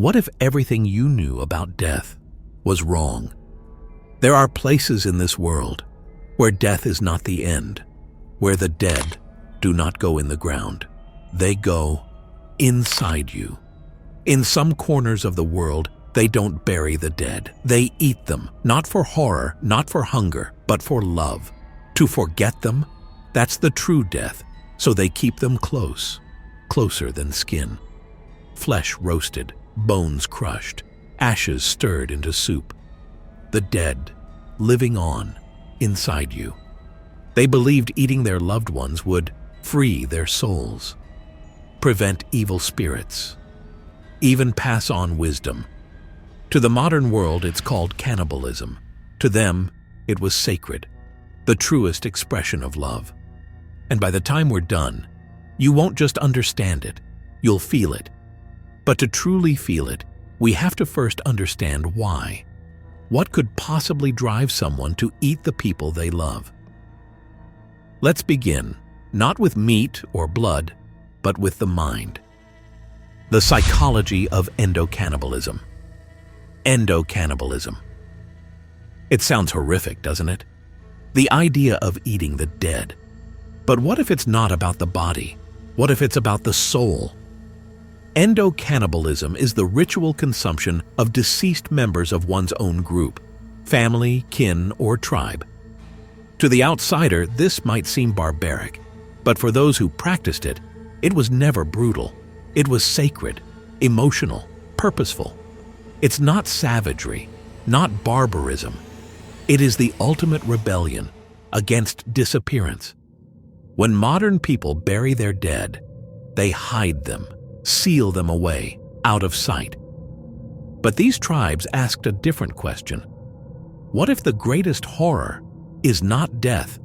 What if everything you knew about death was wrong? There are places in this world where death is not the end, where the dead do not go in the ground. They go inside you. In some corners of the world, they don't bury the dead. They eat them, not for horror, not for hunger, but for love. To forget them, that's the true death, so they keep them close, closer than skin. Flesh roasted, bones crushed, ashes stirred into soup. The dead, living on, inside you. They believed eating their loved ones would free their souls, prevent evil spirits, even pass on wisdom. To the modern world, it's called cannibalism. To them, it was sacred, the truest expression of love. And by the time we're done, you won't just understand it, you'll feel it. But to truly feel it, we have to first understand why. What could possibly drive someone to eat the people they love? Let's begin, not with meat or blood, but with the mind. The psychology of endocannibalism. Endocannibalism. It sounds horrific, doesn't it? The idea of eating the dead. But what if it's not about the body? What if it's about the soul? Endocannibalism is the ritual consumption of deceased members of one's own group, family, kin, or tribe. To the outsider, this might seem barbaric, but for those who practiced it, it was never brutal. It was sacred, emotional, purposeful. It's not savagery, not barbarism. It is the ultimate rebellion against disappearance. When modern people bury their dead, they hide them, seal them away, out of sight. But these tribes asked a different question. What if the greatest horror is not death,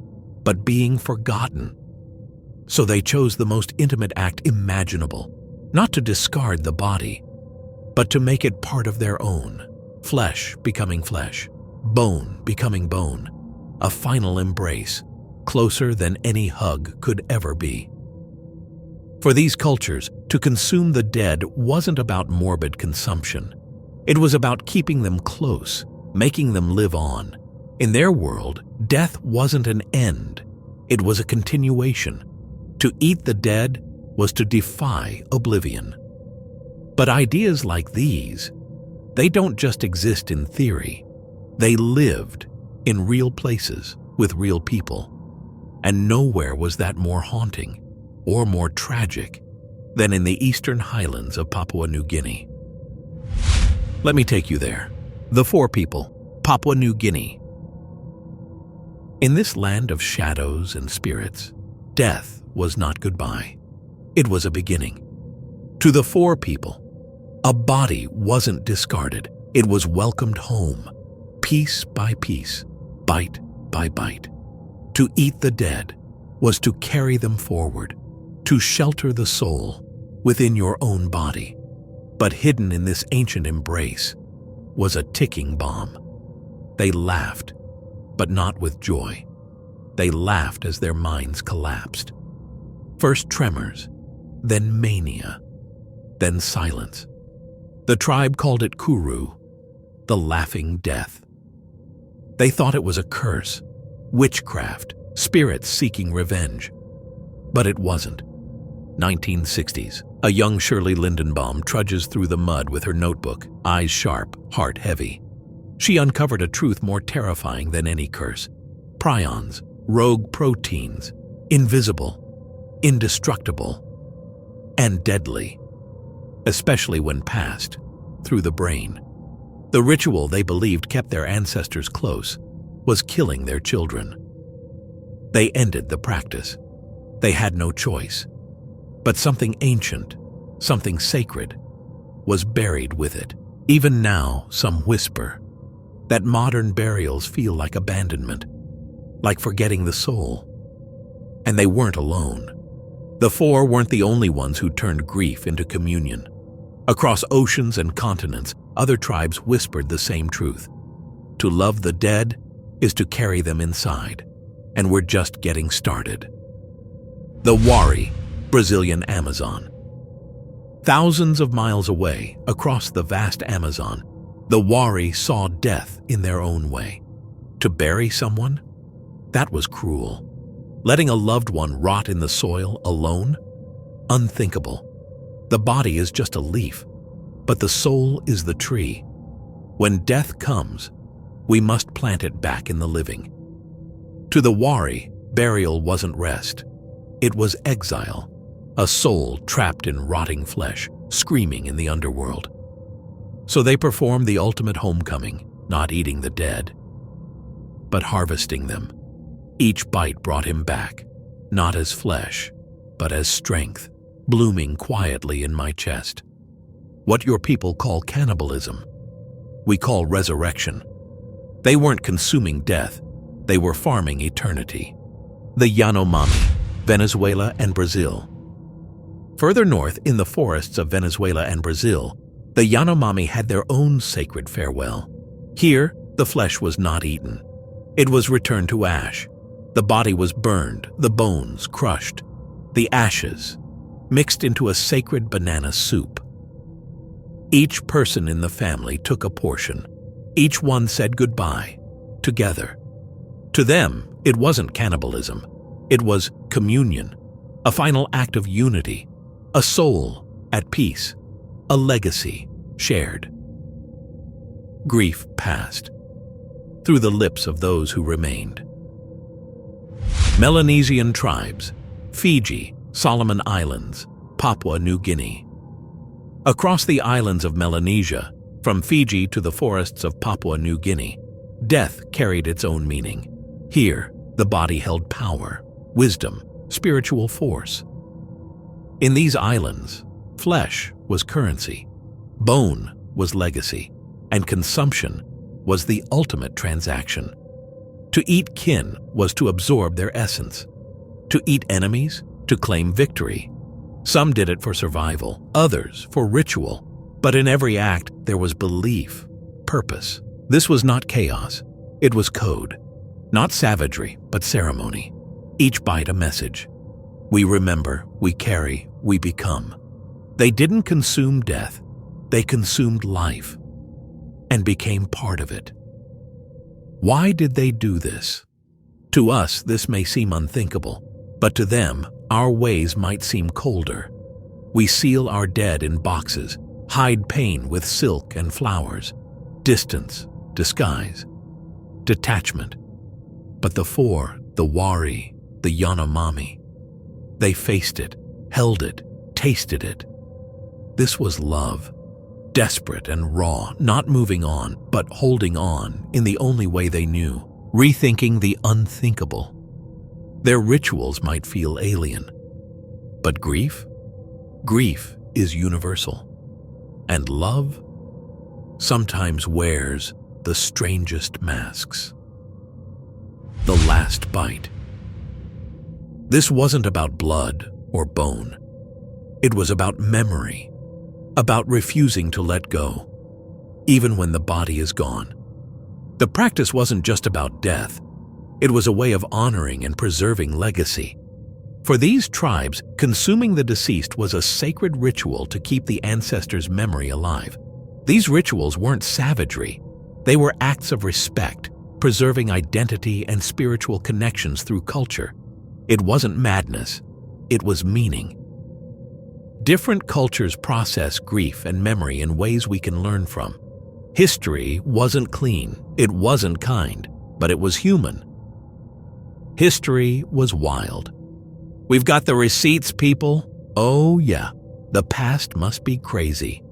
but being forgotten? So they chose the most intimate act imaginable, not to discard the body, but to make it part of their own, flesh becoming flesh, bone becoming bone, a final embrace, closer than any hug could ever be. For these cultures, to consume the dead wasn't about morbid consumption. It was about keeping them close, making them live on. In their world, death wasn't an end, it was a continuation. To eat the dead was to defy oblivion. But ideas like these, they don't just exist in theory. They lived in real places with real people. And nowhere was that more haunting or more tragic than in the eastern highlands of Papua New Guinea. Let me take you there. The Four People, Papua New Guinea. In this land of shadows and spirits, death was not goodbye. It was a beginning. To the Four People, a body wasn't discarded. It was welcomed home, piece by piece, bite by bite. To eat the dead was to carry them forward, to shelter the soul within your own body. But hidden in this ancient embrace was a ticking bomb. They laughed, but not with joy. They laughed as their minds collapsed. First tremors, then mania, then silence. The tribe called it Kuru, the laughing death. They thought it was a curse, witchcraft, spirits seeking revenge. But it wasn't. 1960s, a young Shirley Lindenbaum trudges through the mud with her notebook, eyes sharp, heart heavy. She uncovered a truth more terrifying than any curse. Prions, rogue proteins, invisible, indestructible, and deadly, especially when passed through the brain. The ritual they believed kept their ancestors close was killing their children. They ended the practice. They had no choice. But something ancient, something sacred, was buried with it. Even now, some whisper that modern burials feel like abandonment, like forgetting the soul. And they weren't alone. The Four weren't the only ones who turned grief into communion. Across oceans and continents, other tribes whispered the same truth. To love the dead is to carry them inside, and we're just getting started. The Wari, Brazilian Amazon. Thousands of miles away, across the vast Amazon, the Wari saw death in their own way. To bury someone? That was cruel. Letting a loved one rot in the soil alone? Unthinkable. The body is just a leaf, but the soul is the tree. When death comes, we must plant it back in the living. To the Wari, burial wasn't rest. It was exile, a soul trapped in rotting flesh, screaming in the underworld. So they performed the ultimate homecoming, not eating the dead, but harvesting them. Each bite brought him back, not as flesh, but as strength, blooming quietly in my chest. What your people call cannibalism, we call resurrection. They weren't consuming death, they were farming eternity. The Yanomami, Venezuela and Brazil. Further north, in the forests of Venezuela and Brazil, the Yanomami had their own sacred farewell. Here, the flesh was not eaten. It was returned to ash. The body was burned, the bones crushed, the ashes mixed into a sacred banana soup. Each person in the family took a portion. Each one said goodbye, together. To them, it wasn't cannibalism. It was communion, a final act of unity, a soul at peace, a legacy shared. Grief passed through the lips of those who remained. Melanesian tribes, Fiji, Solomon Islands, Papua New Guinea. Across the islands of Melanesia, from Fiji to the forests of Papua New Guinea, death carried its own meaning. Here, the body held power, wisdom, spiritual force. In these islands, flesh was currency, bone was legacy, and consumption was the ultimate transaction. To eat kin was to absorb their essence. To eat enemies, to claim victory. Some did it for survival, others for ritual. But in every act, there was belief, purpose. This was not chaos. It was code. Not savagery, but ceremony. Each bite a message. We remember, we carry, we become. They didn't consume death. They consumed life and became part of it. Why did they do this? To us, this may seem unthinkable, but to them, our ways might seem colder. We seal our dead in boxes, hide pain with silk and flowers, distance, disguise, detachment. But the four, the Wari, the Yanomami, they faced it, held it, tasted it. This was love, desperate and raw, not moving on, but holding on in the only way they knew, rethinking the unthinkable. Their rituals might feel alien, but grief? Grief is universal. And love sometimes wears the strangest masks. The last bite. This wasn't about blood or bone. It was about memory, about refusing to let go, even when the body is gone. The practice wasn't just about death. It was a way of honoring and preserving legacy. For these tribes, consuming the deceased was a sacred ritual to keep the ancestors' memory alive. These rituals weren't savagery. They were acts of respect, preserving identity and spiritual connections through culture. It wasn't madness. It was meaning. Different cultures process grief and memory in ways we can learn from. History wasn't clean. It wasn't kind, but it was human. History was wild. We've got the receipts, people. Oh yeah, the past must be crazy.